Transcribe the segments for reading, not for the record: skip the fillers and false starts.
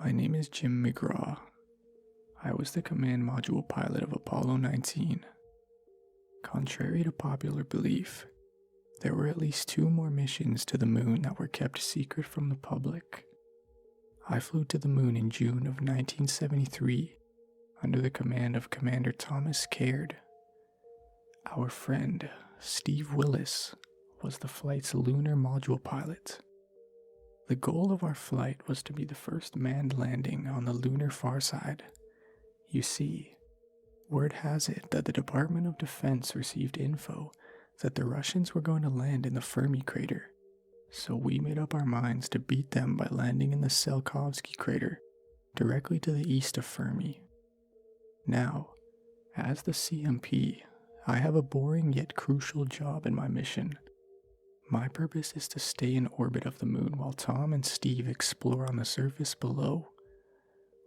My name is Jim McGraw. I was the command module pilot of Apollo 19. Contrary to popular belief, there were at least 2 more missions to the moon that were kept secret from the public. I flew to the moon in June of 1973 under the command of Commander Thomas Caird. Our friend, Steve Willis, was the flight's lunar module pilot. The goal of our flight was to be the first manned landing on the lunar Farside. You see, word has it that the Department of Defense received info that the Russians were going to land in the Fermi crater, so we made up our minds to beat them by landing in the Tsiolkovsky crater, directly to the east of Fermi. Now, as the CMP, I have a boring yet crucial job in my mission. My purpose is to stay in orbit of the moon while Tom and Steve explore on the surface below.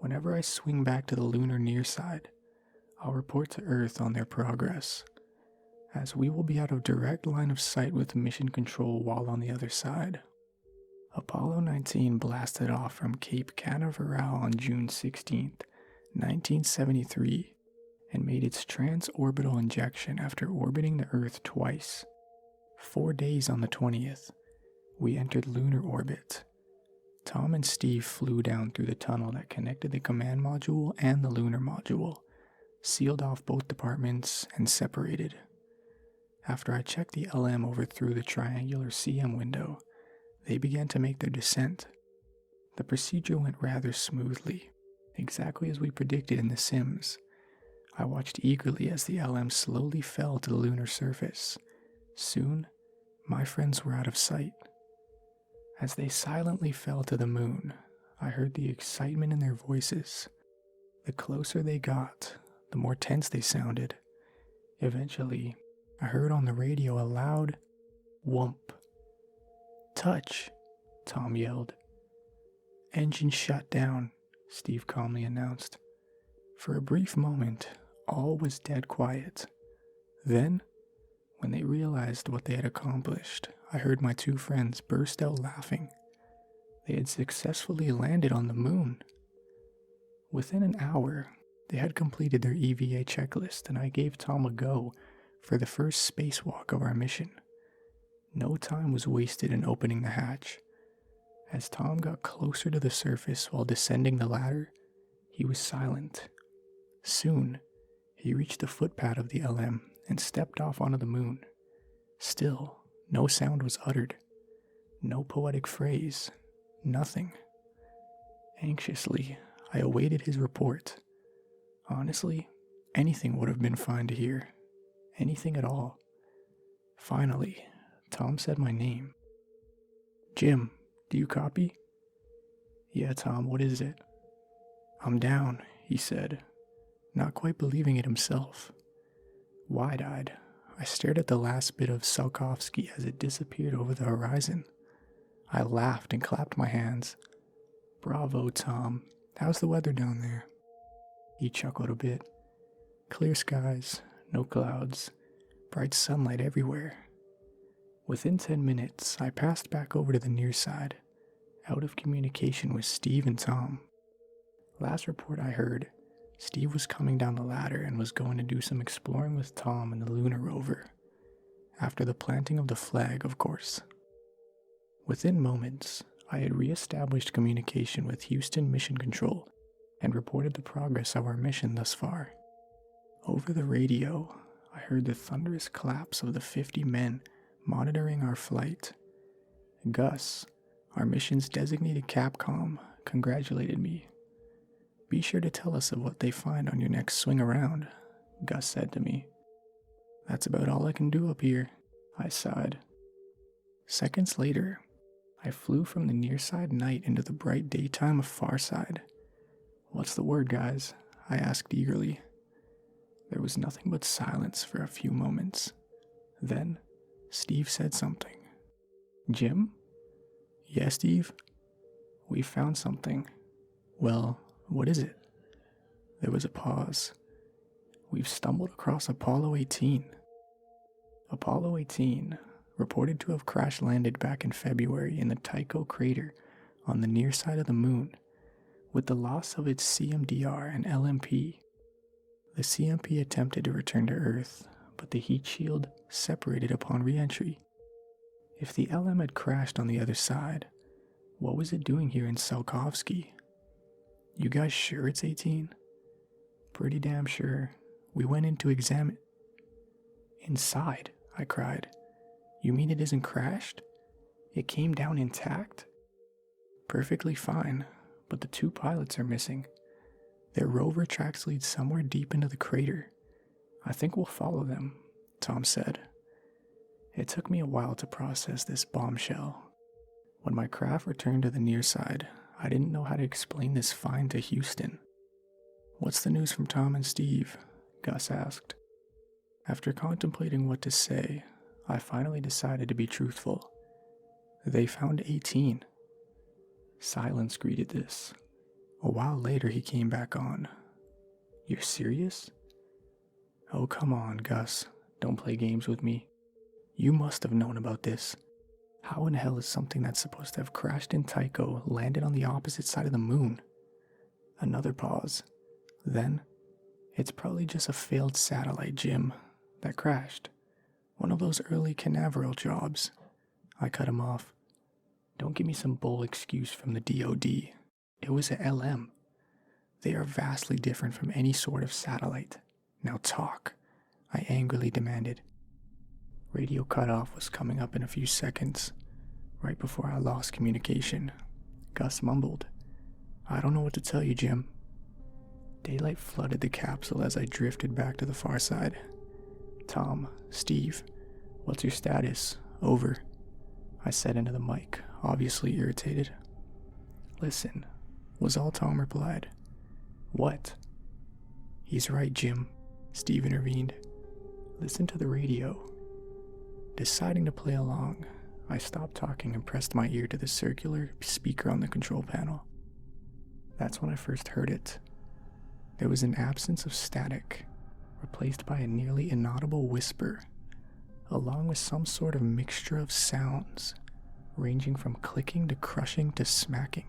Whenever I swing back to the lunar near side, I'll report to Earth on their progress, as we will be out of direct line of sight with mission control while on the other side. Apollo 19 blasted off from Cape Canaveral on June 16, 1973, and made its transorbital injection after orbiting the Earth twice. 4 days on the 20th, we entered lunar orbit. Tom and Steve flew down through the tunnel that connected the command module and the lunar module, sealed off both departments, and separated. After I checked the LM over through the triangular CM window, they began to make their descent. The procedure went rather smoothly, exactly as we predicted in The Sims. I watched eagerly as the LM slowly fell to the lunar surface. Soon, my friends were out of sight. As they silently fell to the moon, I heard the excitement in their voices. The closer they got, the more tense they sounded. Eventually, I heard on the radio a loud whoomp. "Touch," Tom yelled. "Engine shut down," Steve calmly announced. For a brief moment, all was dead quiet. Then, when they realized what they had accomplished, I heard my 2 friends burst out laughing. They had successfully landed on the moon. Within an hour, they had completed their EVA checklist, and I gave Tom a go for the first spacewalk of our mission. No time was wasted in opening the hatch. As Tom got closer to the surface while descending the ladder, he was silent. Soon, he reached the footpad of the LM and stepped off onto the moon. Still, no sound was uttered. No poetic phrase. Nothing. Anxiously, I awaited his report. Honestly, anything would have been fine to hear. Anything at all. Finally, Tom said my name. "Jim, do you copy?" "Yeah, Tom, what is it?" "I'm down," he said, not quite believing it himself. Wide-eyed, I stared at the last bit of Tsiolkovsky as it disappeared over the horizon. I laughed and clapped my hands. "Bravo, Tom. How's the weather down there?" He chuckled a bit. "Clear skies, no clouds, bright sunlight everywhere." Within 10 minutes, I passed back over to the near side, out of communication with Steve and Tom. Last report I heard, Steve was coming down the ladder and was going to do some exploring with Tom and the lunar rover. After the planting of the flag, of course. Within moments, I had re-established communication with Houston Mission Control and reported the progress of our mission thus far. Over the radio, I heard the thunderous claps of the 50 men monitoring our flight. Gus, our mission's designated Capcom, congratulated me. "Be sure to tell us of what they find on your next swing around," Gus said to me. "That's about all I can do up here," I sighed. Seconds later, I flew from the near-side night into the bright daytime of Farside. "What's the word, guys?" I asked eagerly. There was nothing but silence for a few moments. Then, Steve said something. "Jim?" "Yeah, Steve?" "We found something." "Well, what is it?" There was a pause. "We've stumbled across Apollo 18. Apollo 18, reported to have crash-landed back in February in the Tycho crater on the near side of the moon, With the loss of its CMDR and LMP, the CMP attempted to return to Earth, but the heat shield separated upon re-entry. If the LM had crashed on the other side, what was it doing here in Tsiolkovsky? You guys sure it's 18? Pretty damn sure. We went in to examine. Inside, I cried. You mean it isn't crashed? It came down intact? Perfectly fine, but the 2 pilots are missing. Their rover tracks lead somewhere deep into the crater. I think we'll follow them, Tom said. It took me a while to process this bombshell. When my craft returned to the near side, I didn't know how to explain this find to Houston. What's the news from Tom and Steve? Gus asked. After contemplating what to say, I finally decided to be truthful. They found 18. Silence greeted this. A while later he came back on. You're serious? Oh, come on, Gus. Don't play games with me. You must have known about this. How in hell is something that's supposed to have crashed in Tycho landed on the opposite side of the moon? Another pause. Then, it's probably just a failed satellite, Jim, that crashed. One of those early Canaveral jobs. I cut him off. Don't give me some bull excuse from the DOD. It was a LM. They are vastly different from any sort of satellite. Now talk, I angrily demanded. Radio cutoff was coming up in a few seconds. Right before I lost communication, Gus mumbled, I don't know what to tell you, Jim. Daylight flooded the capsule as I drifted back to the Farside. Tom, Steve, what's your status? Over. I said into the mic, obviously irritated. Listen, was all Tom replied. What? He's right, Jim, Steve intervened. Listen to the radio. Deciding to play along, I stopped talking and pressed my ear to the circular speaker on the control panel. That's when I first heard it. There was an absence of static, replaced by a nearly inaudible whisper, along with some sort of mixture of sounds, ranging from clicking to crushing to smacking.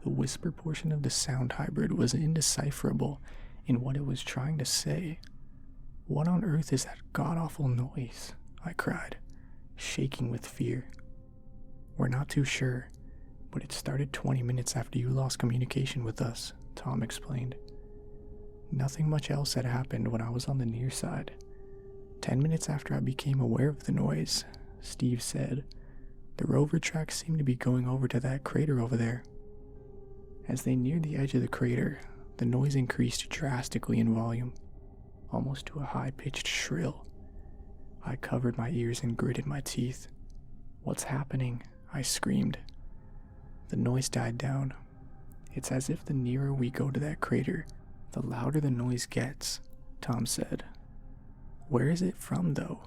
The whisper portion of the sound hybrid was indecipherable in what it was trying to say. What on earth is that god-awful noise? I cried, shaking with fear. We're not too sure, but it started 20 minutes after you lost communication with us, Tom explained. Nothing much else had happened when I was on the near side. 10 minutes after I became aware of the noise, Steve said, the rover tracks seemed to be going over to that crater over there. As they neared the edge of the crater, the noise increased drastically in volume, almost to a high-pitched shrill. I covered my ears and gritted my teeth. What's happening? I screamed. The noise died down. It's as if the nearer we go to that crater, the louder the noise gets, Tom said. Where is it from, though?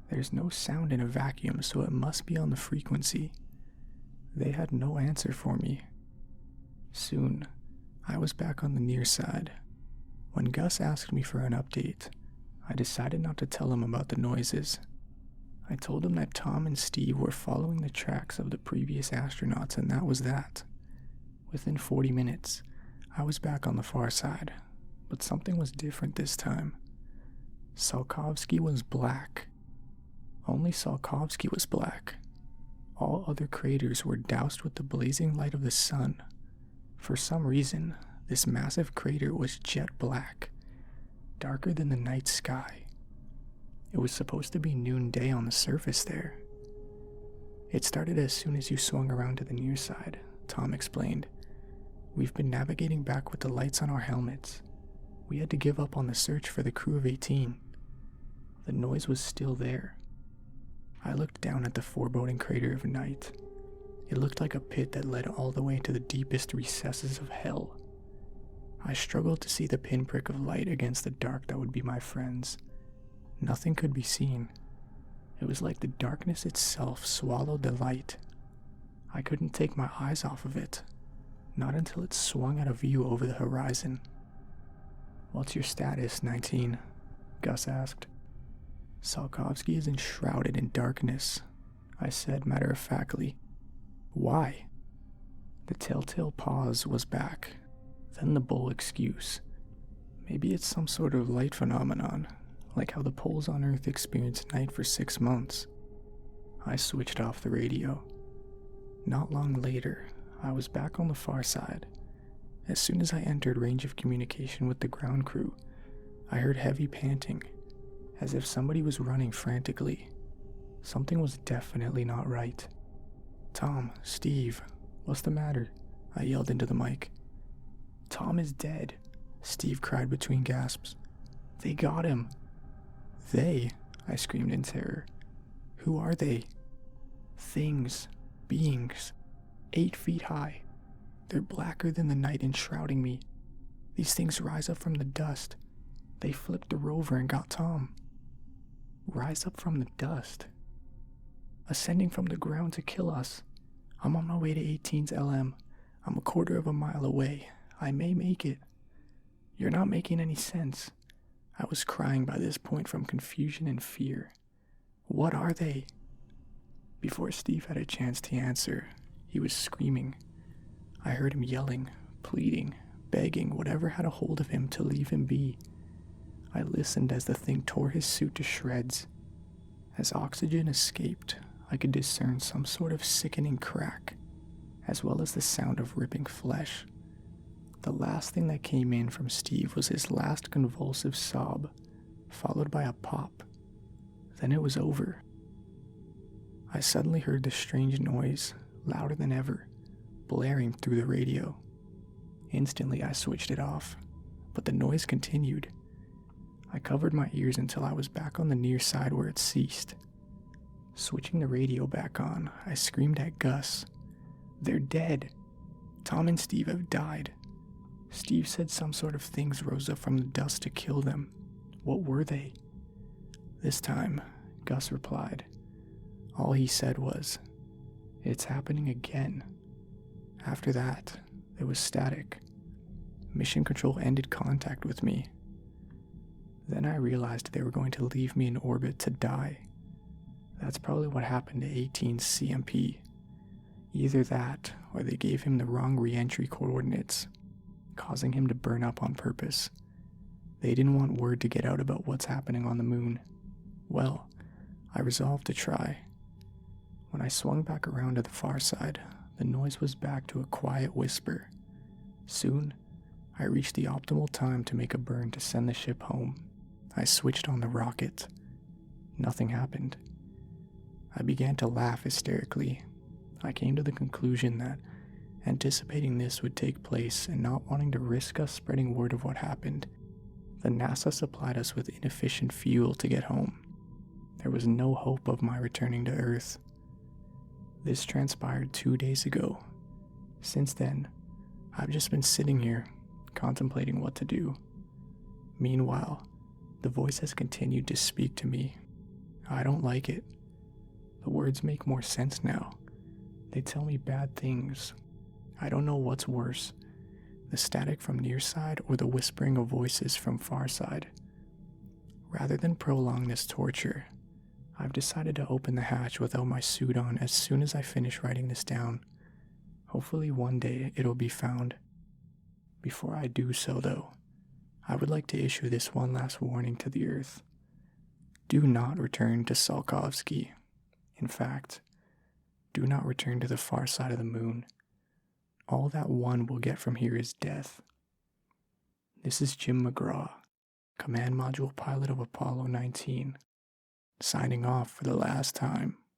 There's no sound in a vacuum, so it must be on the frequency. They had no answer for me. Soon, I was back on the near side. When Gus asked me for an update, I decided not to tell him about the noises. I told him that Tom and Steve were following the tracks of the previous astronauts, and that was that. Within 40 minutes, I was back on the far side, but something was different this time. Tsiolkovsky was black. Only Tsiolkovsky was black. All other craters were doused with the blazing light of the sun. For some reason, this massive crater was jet black, darker than the night sky. It was supposed to be noonday on the surface there. It started as soon as you swung around to the near side, Tom explained. We've been navigating back with the lights on our helmets. We had to give up on the search for the crew of 18. The noise was still there. I looked down at the foreboding crater of night. It looked like a pit that led all the way to the deepest recesses of hell. I struggled to see the pinprick of light against the dark that would be my friends. Nothing could be seen. It was like the darkness itself swallowed the light. I couldn't take my eyes off of it, not until it swung out of view over the horizon. What's your status, 19? Gus asked. Tsiolkovsky is enshrouded in darkness, I said matter-of-factly. Why? The telltale pause was back, then the bull excuse. Maybe it's some sort of light phenomenon, like how the poles on Earth experience night for 6 months. I switched off the radio. Not long later, I was back on the far side. As soon as I entered range of communication with the ground crew, I heard heavy panting, as if somebody was running frantically. Something was definitely not right. "Tom, Steve, what's the matter?" I yelled into the mic. "Tom is dead," Steve cried between gasps. "They got him." "They?" I screamed in terror. "Who are they?" "Things. Beings. 8 feet high. They're blacker than the night enshrouding me. These things rise up from the dust. They flipped the rover and got Tom." "Rise up from the dust?" "Ascending from the ground to kill us. I'm on my way to 18's LM. I'm a quarter of a mile away. I may make it." "You're not making any sense." I was crying by this point from confusion and fear. "What are they?" Before Steve had a chance to answer, he was screaming. I heard him yelling, pleading, begging whatever had a hold of him to leave him be. I listened as the thing tore his suit to shreds. As oxygen escaped, I could discern some sort of sickening crack, as well as the sound of ripping flesh. The last thing that came in from Steve was his last convulsive sob, followed by a pop. Then it was over. I suddenly heard the strange noise, louder than ever, blaring through the radio. Instantly I switched it off, but the noise continued. I covered my ears until I was back on the near side where it ceased. Switching the radio back on, I screamed at Gus. "They're dead. Tom and Steve have died." Steve said some sort of things rose up from the dust to kill them. What were they? This time, Gus replied. All he said was, "It's happening again." After that, there was static. Mission Control ended contact with me. Then I realized they were going to leave me in orbit to die. That's probably what happened to 18's CMP. Either that, or they gave him the wrong re-entry coordinates, causing him to burn up on purpose. They didn't want word to get out about what's happening on the moon. Well, I resolved to try. When I swung back around to the far side, the noise was back to a quiet whisper. Soon, I reached the optimal time to make a burn to send the ship home. I switched on the rocket. Nothing happened. I began to laugh hysterically. I came to the conclusion that, anticipating this would take place and not wanting to risk us spreading word of what happened, the NASA supplied us with inefficient fuel to get home. There was no hope of my returning to Earth. This transpired 2 days ago. Since then, I've just been sitting here, contemplating what to do. Meanwhile, the voice has continued to speak to me. I don't like it. The words make more sense now. They tell me bad things. I don't know what's worse, the static from near side or the whispering of voices from far side. Rather than prolong this torture, I've decided to open the hatch without my suit on as soon as I finish writing this down. Hopefully one day it'll be found. Before I do so though, I would like to issue this one last warning to the Earth. Do not return to Tsiolkovsky. In fact, do not return to the far side of the moon. All that one will get from here is death. This is Jim McGraw, Command Module Pilot of Apollo 19, signing off for the last time.